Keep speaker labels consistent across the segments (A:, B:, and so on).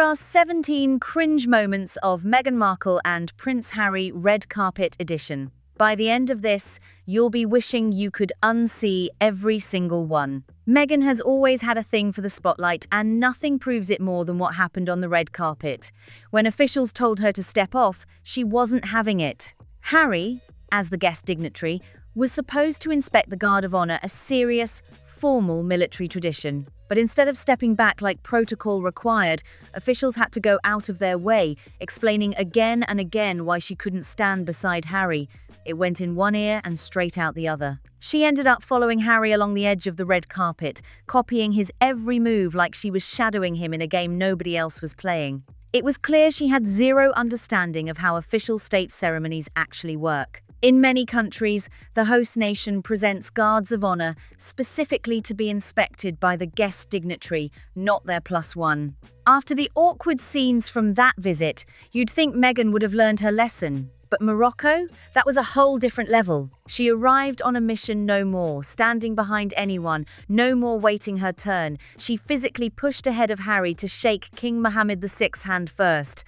A: are 17 cringe moments of Meghan Markle and Prince Harry red carpet edition. By the end of this, you'll be wishing you could unsee every single one. Meghan has always had a thing for the spotlight, and nothing proves it more than what happened on the red carpet. When officials told her to step off, she wasn't having it. Harry, as the guest dignitary, was supposed to inspect the Guard of Honor, a serious, formal military tradition. But instead of stepping back like protocol required, officials had to go out of their way, explaining again and again why she couldn't stand beside Harry. It went in one ear and straight out the other. She ended up following Harry along the edge of the red carpet, copying his every move like she was shadowing him in a game nobody else was playing. It was clear she had zero understanding of how official state ceremonies actually work. In many countries, the host nation presents guards of honor specifically to be inspected by the guest dignitary, not their plus one. After the awkward scenes from that visit, you'd think Meghan would have learned her lesson. But Morocco? That was a whole different level. She arrived on a mission no more, standing behind anyone, no more waiting her turn. She physically pushed ahead of Harry to shake King Mohammed VI's hand first.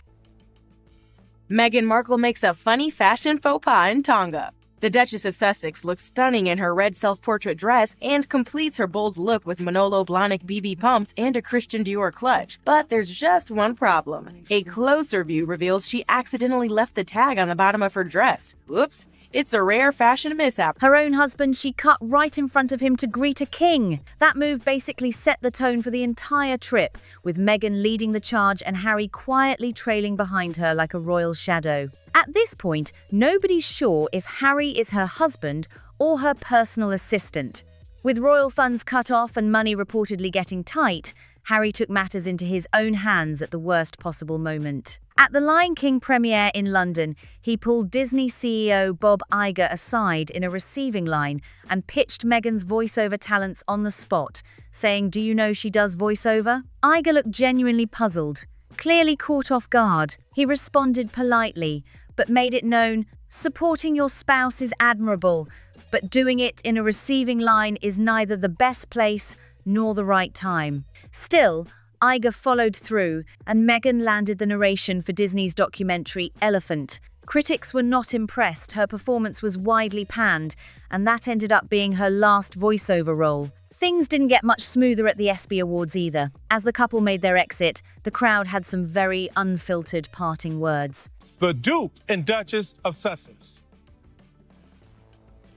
B: Meghan Markle makes a funny fashion faux pas in Tonga. The Duchess of Sussex looks stunning in her red self-portrait dress and completes her bold look with Manolo Blahnik BB pumps and a Christian Dior clutch. But there's just one problem. A closer view reveals she accidentally left the tag on the bottom of her dress. Whoops. It's a rare fashion mishap.
A: Her own husband she cut right in front of him to greet a king. That move basically set the tone for the entire trip, with Meghan leading the charge and Harry quietly trailing behind her like a royal shadow. At this point, nobody's sure if Harry is her husband or her personal assistant. With royal funds cut off and money reportedly getting tight, Harry took matters into his own hands at the worst possible moment. At the Lion King premiere in London, he pulled Disney CEO Bob Iger aside in a receiving line and pitched Meghan's voiceover talents on the spot, saying, "Do you know she does voiceover?" Iger looked genuinely puzzled, clearly caught off guard. He responded politely, but made it known, "Supporting your spouse is admirable, but doing it in a receiving line is neither the best place nor the right time." Still, Iger followed through, and Meghan landed the narration for Disney's documentary Elephant. Critics were not impressed. Her performance was widely panned, and that ended up being her last voiceover role. Things didn't get much smoother at the ESPY Awards either. As the couple made their exit, the crowd had some very unfiltered parting words.
C: The Duke and Duchess of Sussex.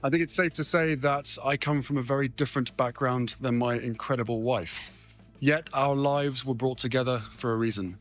D: I think it's safe to say that I come from a very different background than my incredible wife. Yet our lives were brought together for a reason.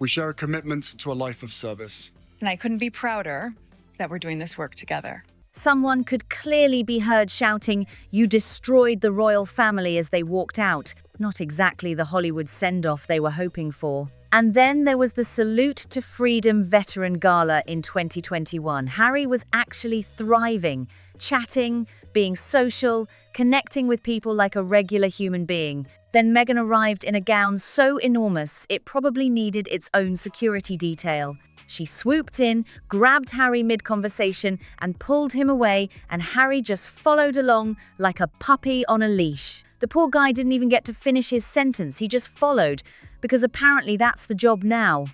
D: We share a commitment to a life of service.
E: And I couldn't be prouder that we're doing this work together.
A: Someone could clearly be heard shouting, "You destroyed the royal family," as they walked out. Not exactly the Hollywood send-off they were hoping for. And then there was the Salute to Freedom Veteran Gala in 2021. Harry was actually thriving, chatting, being social, connecting with people like a regular human being. Then Meghan arrived in a gown so enormous it probably needed its own security detail. She swooped in, grabbed Harry mid-conversation and pulled him away, and Harry just followed along like a puppy on a leash. The poor guy didn't even get to finish his sentence, he just followed, because apparently that's the job now.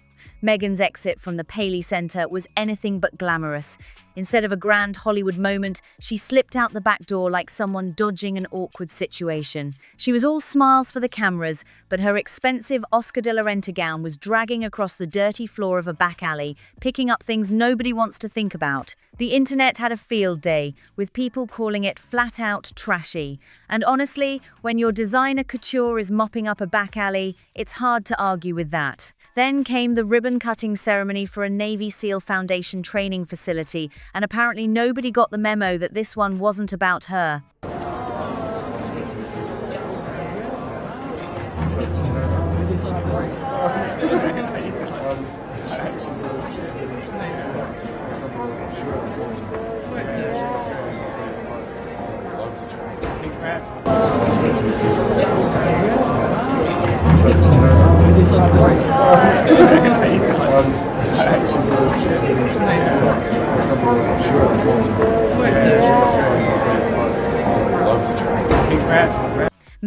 A: Meghan's exit from the Paley Centre was anything but glamorous. Instead of a grand Hollywood moment, she slipped out the back door like someone dodging an awkward situation. She was all smiles for the cameras, but her expensive Oscar de la Renta gown was dragging across the dirty floor of a back alley, picking up things nobody wants to think about. The internet had a field day, with people calling it flat out trashy. And honestly, when your designer couture is mopping up a back alley, it's hard to argue with that. Then came the ribbon-cutting ceremony for a Navy SEAL Foundation training facility, and apparently nobody got the memo that this one wasn't about her.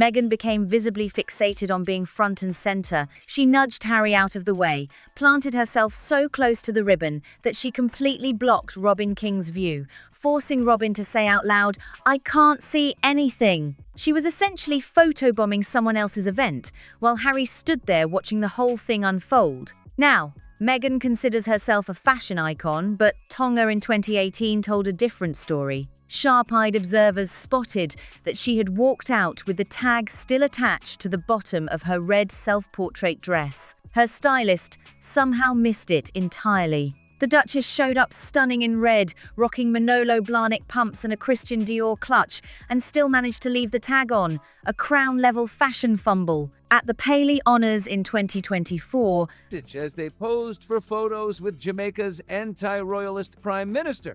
A: Meghan became visibly fixated on being front and center. She nudged Harry out of the way, planted herself so close to the ribbon that she completely blocked Robin King's view, forcing Robin to say out loud, "I can't see anything." She was essentially photobombing someone else's event, while Harry stood there watching the whole thing unfold. Now, Meghan considers herself a fashion icon, but Tonga in 2018 told a different story. Sharp-eyed observers spotted that she had walked out with the tag still attached to the bottom of her red self-portrait dress. Her stylist somehow missed it entirely. The Duchess showed up stunning in red, rocking Manolo Blahnik pumps and a Christian Dior clutch, and still managed to leave the tag on, a crown-level fashion fumble. At the Paley Honours in 2024,
F: as they posed for photos with Jamaica's anti-royalist prime minister,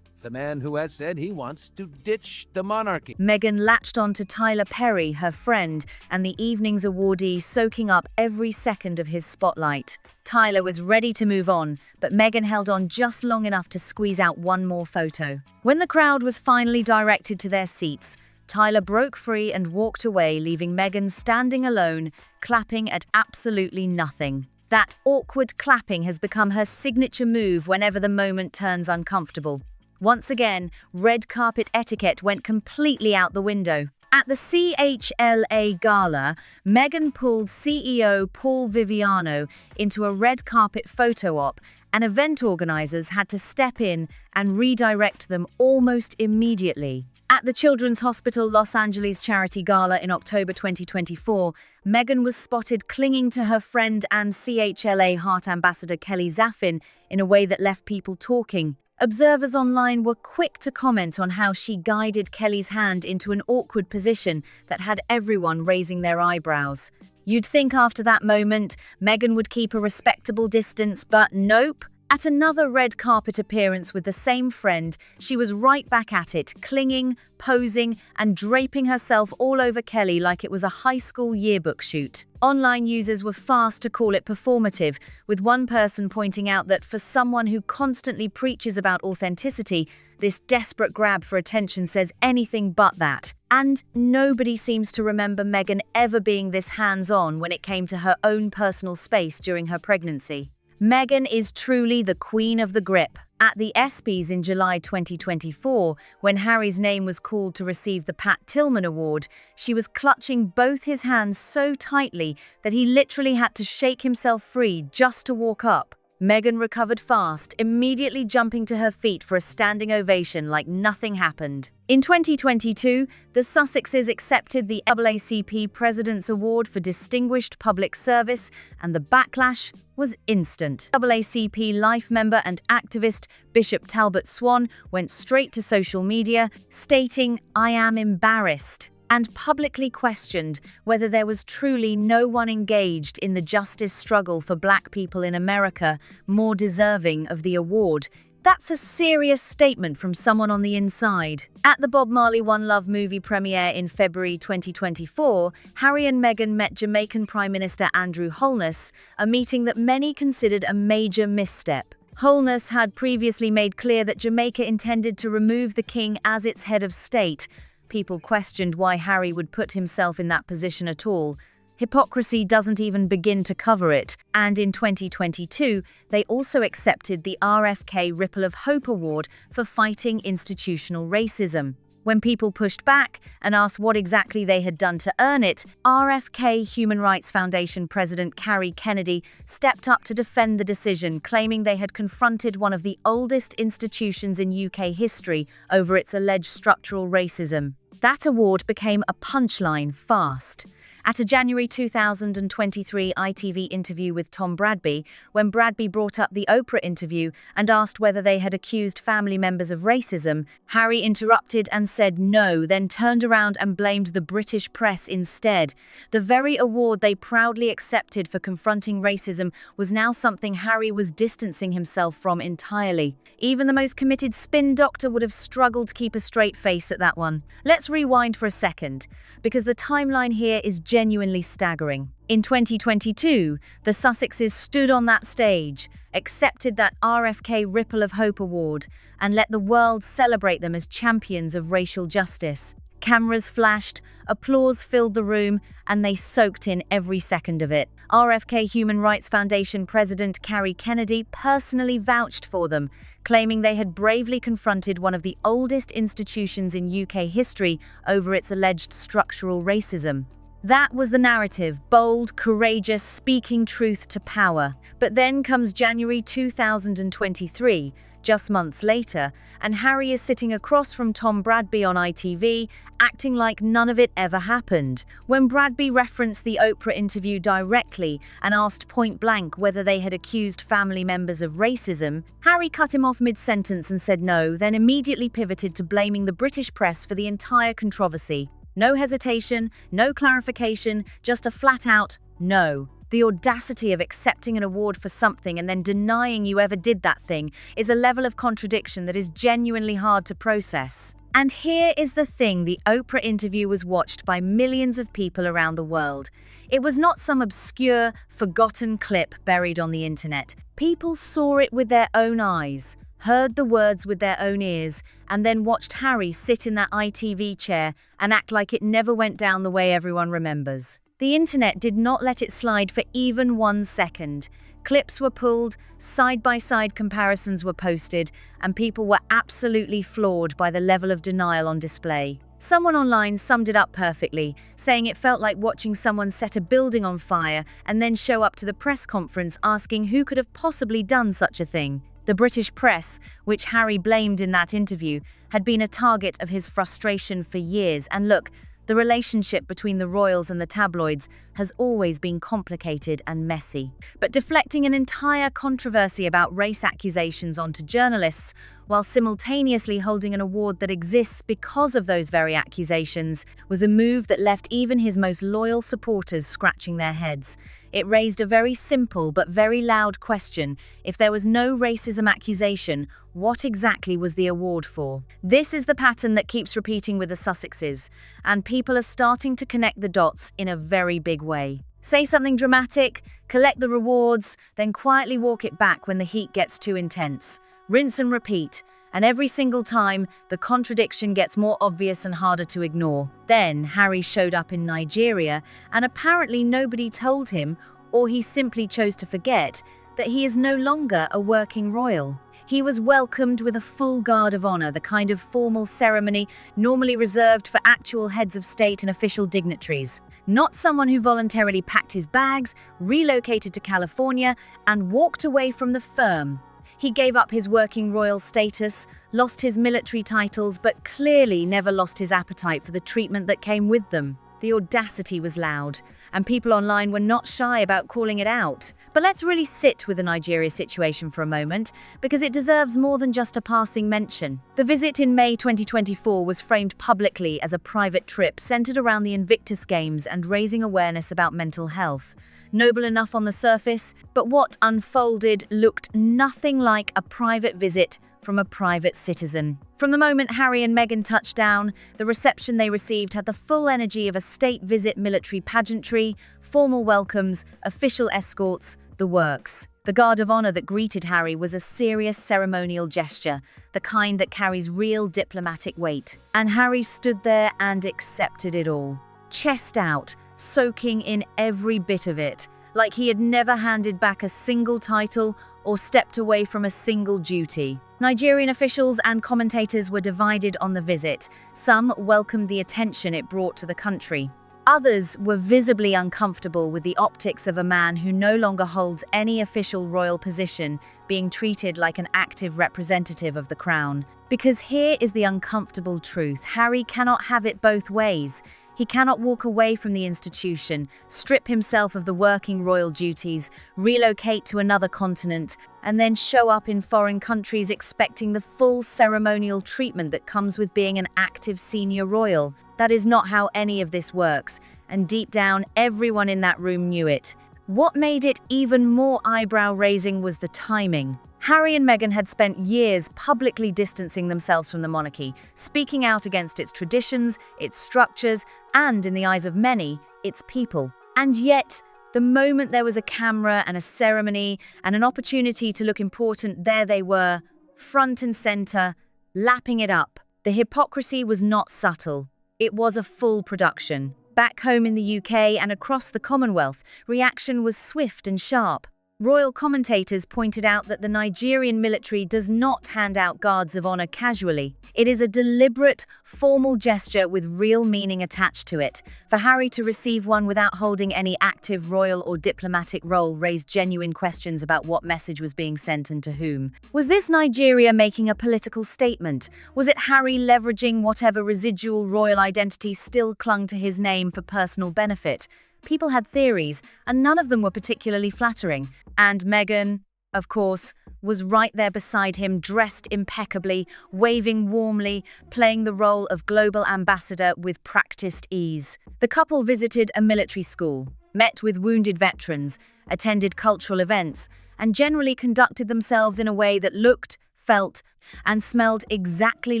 F: the man who has said he wants to ditch the monarchy.
A: Meghan latched on to Tyler Perry, her friend, and the evening's awardee, soaking up every second of his spotlight. Tyler was ready to move on, but Meghan held on just long enough to squeeze out one more photo. When the crowd was finally directed to their seats, Tyler broke free and walked away, leaving Meghan standing alone, clapping at absolutely nothing. That awkward clapping has become her signature move whenever the moment turns uncomfortable. Once again, red carpet etiquette went completely out the window. At the CHLA gala, Meghan pulled CEO Paul Viviano into a red carpet photo op, and event organizers had to step in and redirect them almost immediately. At the Children's Hospital Los Angeles Charity Gala in October 2024, Meghan was spotted clinging to her friend and CHLA Heart Ambassador Kelly Zaffin in a way that left people talking. Observers online were quick to comment on how she guided Kelly's hand into an awkward position that had everyone raising their eyebrows. You'd think after that moment, Meghan would keep a respectable distance, but nope. At another red carpet appearance with the same friend, she was right back at it, clinging, posing, and draping herself all over Kelly like it was a high school yearbook shoot. Online users were fast to call it performative, with one person pointing out that for someone who constantly preaches about authenticity, this desperate grab for attention says anything but that. And nobody seems to remember Meghan ever being this hands-on when it came to her own personal space during her pregnancy. Meghan is truly the queen of the grip. At the ESPYs in July 2024, when Harry's name was called to receive the Pat Tillman Award, she was clutching both his hands so tightly that he literally had to shake himself free just to walk up. Meghan recovered fast, immediately jumping to her feet for a standing ovation like nothing happened. In 2022, the Sussexes accepted the NAACP President's Award for Distinguished Public Service, and the backlash was instant. NAACP life member and activist Bishop Talbot Swan went straight to social media, stating, "I am embarrassed," and publicly questioned whether there was truly no one engaged in the justice struggle for Black people in America more deserving of the award. That's a serious statement from someone on the inside. At the Bob Marley One Love movie premiere in February 2024, Harry and Meghan met Jamaican Prime Minister Andrew Holness, a meeting that many considered a major misstep. Holness had previously made clear that Jamaica intended to remove the king as its head of state. People questioned why Harry would put himself in that position at all. Hypocrisy doesn't even begin to cover it. And in 2022, they also accepted the RFK Ripple of Hope Award for fighting institutional racism. When people pushed back and asked what exactly they had done to earn it, RFK Human Rights Foundation President Carrie Kennedy stepped up to defend the decision, claiming they had confronted one of the oldest institutions in UK history over its alleged structural racism. That award became a punchline fast. At a January 2023 ITV interview with Tom Bradby, when Bradby brought up the Oprah interview and asked whether they had accused family members of racism, Harry interrupted and said no, then turned around and blamed the British press instead. The very award they proudly accepted for confronting racism was now something Harry was distancing himself from entirely. Even the most committed spin doctor would have struggled to keep a straight face at that one. Let's rewind for a second, because the timeline here is genuinely staggering. In 2022, the Sussexes stood on that stage, accepted that RFK Ripple of Hope Award, and let the world celebrate them as champions of racial justice. Cameras flashed, applause filled the room, and they soaked in every second of it. RFK Human Rights Foundation President Carrie Kennedy personally vouched for them, claiming they had bravely confronted one of the oldest institutions in UK history over its alleged structural racism. That was the narrative, bold, courageous, speaking truth to power. But then comes January 2023, just months later, and Harry is sitting across from Tom Bradby on ITV, acting like none of it ever happened. When Bradby referenced the Oprah interview directly and asked point blank whether they had accused family members of racism, Harry cut him off mid-sentence and said no, then immediately pivoted to blaming the British press for the entire controversy. No hesitation, no clarification, just a flat-out no. The audacity of accepting an award for something and then denying you ever did that thing is a level of contradiction that is genuinely hard to process. And here is the thing, the Oprah interview was watched by millions of people around the world. It was not some obscure, forgotten clip buried on the internet. People saw it with their own eyes, heard the words with their own ears, and then watched Harry sit in that ITV chair and act like it never went down the way everyone remembers. The internet did not let it slide for even 1 second. Clips were pulled, side-by-side comparisons were posted, and people were absolutely floored by the level of denial on display. Someone online summed it up perfectly, saying it felt like watching someone set a building on fire and then show up to the press conference asking who could have possibly done such a thing. The British press, which Harry blamed in that interview, had been a target of his frustration for years, and look, the relationship between the royals and the tabloids has always been complicated and messy. But deflecting an entire controversy about race accusations onto journalists, while simultaneously holding an award that exists because of those very accusations, was a move that left even his most loyal supporters scratching their heads. It raised a very simple but very loud question. If there was no racism accusation, what exactly was the award for? This is the pattern that keeps repeating with the Sussexes, and people are starting to connect the dots in a very big way. Say something dramatic, collect the rewards, then quietly walk it back when the heat gets too intense. Rinse and repeat, and every single time, the contradiction gets more obvious and harder to ignore. Then, Harry showed up in Nigeria, and apparently nobody told him, or he simply chose to forget, that he is no longer a working royal. He was welcomed with a full guard of honor, the kind of formal ceremony normally reserved for actual heads of state and official dignitaries. Not someone who voluntarily packed his bags, relocated to California, and walked away from the firm. He gave up his working royal status, lost his military titles, but clearly never lost his appetite for the treatment that came with them. The audacity was loud, and people online were not shy about calling it out. But let's really sit with the Nigeria situation for a moment, because it deserves more than just a passing mention. The visit in May 2024 was framed publicly as a private trip centered around the Invictus Games and raising awareness about mental health. Noble enough on the surface, but what unfolded looked nothing like a private visit from a private citizen. From the moment Harry and Meghan touched down, the reception they received had the full energy of a state visit, military pageantry, formal welcomes, official escorts, the works. The guard of honor that greeted Harry was a serious ceremonial gesture, the kind that carries real diplomatic weight. And Harry stood there and accepted it all. Chest out, soaking in every bit of it, like he had never handed back a single title or stepped away from a single duty. Nigerian officials and commentators were divided on the visit. Some welcomed the attention it brought to the country. Others were visibly uncomfortable with the optics of a man who no longer holds any official royal position being treated like an active representative of the crown. Because here is the uncomfortable truth: Harry cannot have it both ways. He cannot walk away from the institution, strip himself of the working royal duties, relocate to another continent, and then show up in foreign countries expecting the full ceremonial treatment that comes with being an active senior royal. That is not how any of this works, and deep down, everyone in that room knew it. What made it even more eyebrow-raising was the timing. Harry and Meghan had spent years publicly distancing themselves from the monarchy, speaking out against its traditions, its structures, and, in the eyes of many, its people. And yet, the moment there was a camera and a ceremony and an opportunity to look important, there they were, front and center, lapping it up. The hypocrisy was not subtle. It was a full production. Back home in the UK and across the Commonwealth, reaction was swift and sharp. Royal commentators pointed out that the Nigerian military does not hand out guards of honor casually. It is a deliberate, formal gesture with real meaning attached to it. For Harry to receive one without holding any active royal or diplomatic role raised genuine questions about what message was being sent and to whom. Was this Nigeria making a political statement? Was it Harry leveraging whatever residual royal identity still clung to his name for personal benefit? People had theories, and none of them were particularly flattering. And Meghan, of course, was right there beside him, dressed impeccably, waving warmly, playing the role of global ambassador with practiced ease. The couple visited a military school, met with wounded veterans, attended cultural events, and generally conducted themselves in a way that looked, felt, and smelled exactly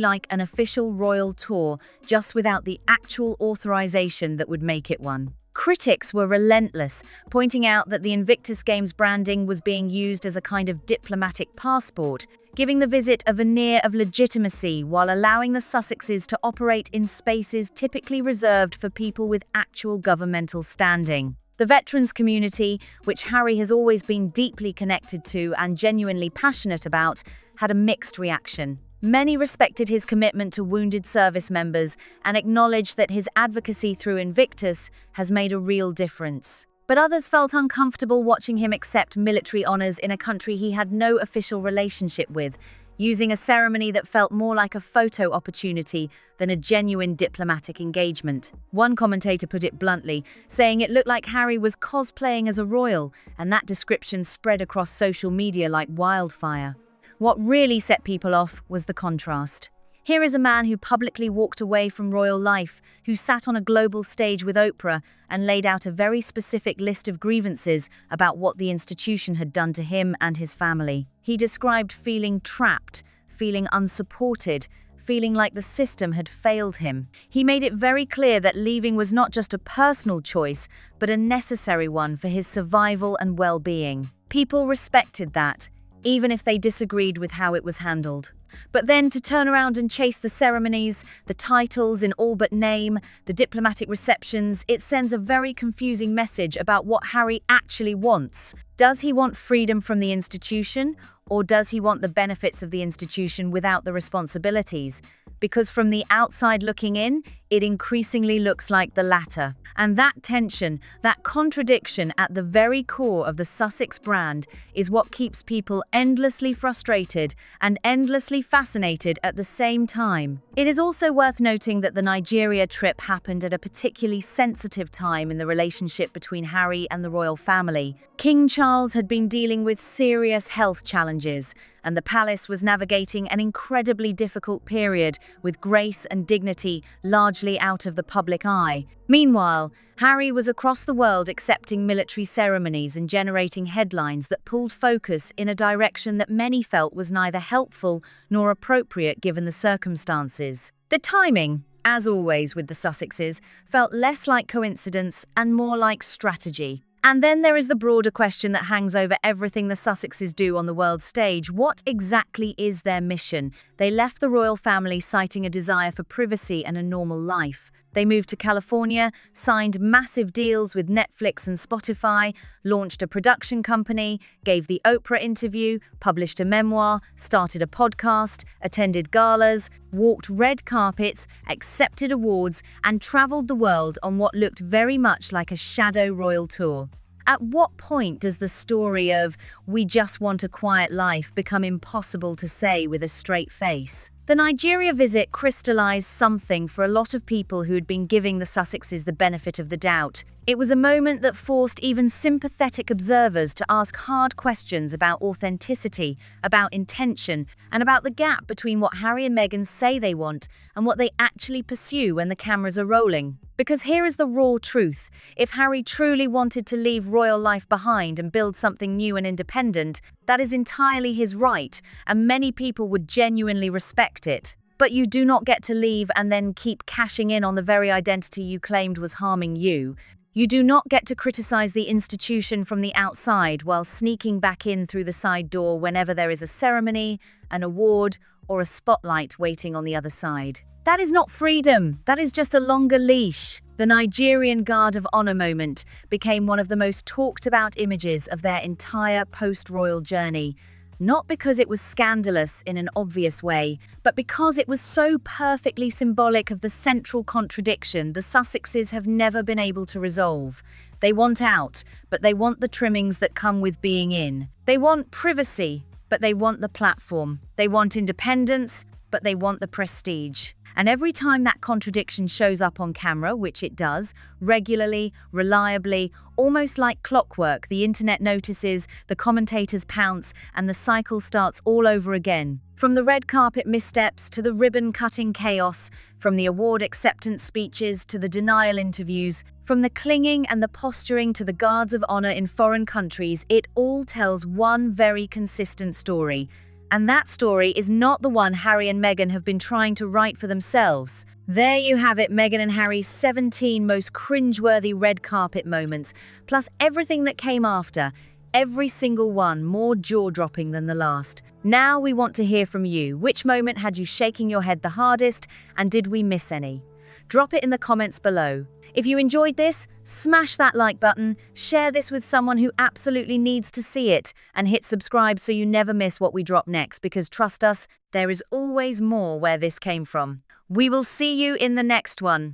A: like an official royal tour, just without the actual authorization that would make it one. Critics were relentless, pointing out that the Invictus Games branding was being used as a kind of diplomatic passport, giving the visit a veneer of legitimacy while allowing the Sussexes to operate in spaces typically reserved for people with actual governmental standing. The veterans community, which Harry has always been deeply connected to and genuinely passionate about, had a mixed reaction. Many respected his commitment to wounded service members and acknowledged that his advocacy through Invictus has made a real difference. But others felt uncomfortable watching him accept military honors in a country he had no official relationship with, using a ceremony that felt more like a photo opportunity than a genuine diplomatic engagement. One commentator put it bluntly, saying it looked like Harry was cosplaying as a royal, and that description spread across social media like wildfire. What really set people off was the contrast. Here is a man who publicly walked away from royal life, who sat on a global stage with Oprah and laid out a very specific list of grievances about what the institution had done to him and his family. He described feeling trapped, feeling unsupported, feeling like the system had failed him. He made it very clear that leaving was not just a personal choice, but a necessary one for his survival and well-being. People respected that, even if they disagreed with how it was handled. But then to turn around and chase the ceremonies, the titles in all but name, the diplomatic receptions, it sends a very confusing message about what Harry actually wants. Does he want freedom from the institution, or does he want the benefits of the institution without the responsibilities? Because from the outside looking in, it increasingly looks like the latter. And that tension, that contradiction at the very core of the Sussex brand is what keeps people endlessly frustrated and endlessly fascinated at the same time. It is also worth noting that the Nigeria trip happened at a particularly sensitive time in the relationship between Harry and the royal family. King Charles had been dealing with serious health challenges, and the palace was navigating an incredibly difficult period with grace and dignity largely out of the public eye. Meanwhile, Harry was across the world accepting military ceremonies and generating headlines that pulled focus in a direction that many felt was neither helpful nor appropriate given the circumstances. The timing, as always with the Sussexes, felt less like coincidence and more like strategy. And then there is the broader question that hangs over everything the Sussexes do on the world stage. What exactly is their mission? They left the royal family citing a desire for privacy and a normal life. They moved to California, signed massive deals with Netflix and Spotify, launched a production company, gave the Oprah interview, published a memoir, started a podcast, attended galas, walked red carpets, accepted awards, and traveled the world on what looked very much like a shadow royal tour. At what point does the story of "we just want a quiet life" become impossible to say with a straight face? The Nigeria visit crystallized something for a lot of people who had been giving the Sussexes the benefit of the doubt. It was a moment that forced even sympathetic observers to ask hard questions about authenticity, about intention, and about the gap between what Harry and Meghan say they want and what they actually pursue when the cameras are rolling. Because here is the raw truth. If Harry truly wanted to leave royal life behind and build something new and independent, that is entirely his right, and many people would genuinely respect it. But you do not get to leave and then keep cashing in on the very identity you claimed was harming you. You do not get to criticize the institution from the outside while sneaking back in through the side door whenever there is a ceremony, an award, or a spotlight waiting on the other side. That is not freedom, that is just a longer leash. The Nigerian Guard of Honor moment became one of the most talked about images of their entire post-royal journey. Not because it was scandalous in an obvious way, but because it was so perfectly symbolic of the central contradiction the Sussexes have never been able to resolve. They want out, but they want the trimmings that come with being in. They want privacy, but they want the platform. They want independence, but they want the prestige. And every time that contradiction shows up on camera, which it does, regularly, reliably, almost like clockwork, the internet notices, the commentators pounce, and the cycle starts all over again. From the red carpet missteps to the ribbon-cutting chaos, from the award acceptance speeches to the denial interviews, from the clinging and the posturing to the guards of honor in foreign countries, it all tells one very consistent story. And that story is not the one Harry and Meghan have been trying to write for themselves. There you have it, Meghan and Harry's 17 most cringeworthy red carpet moments, plus everything that came after, every single one more jaw-dropping than the last. Now we want to hear from you. Which moment had you shaking your head the hardest, and did we miss any? Drop it in the comments below. If you enjoyed this, smash that like button, share this with someone who absolutely needs to see it, and hit subscribe so you never miss what we drop next, because trust us, there is always more where this came from. We will see you in the next one.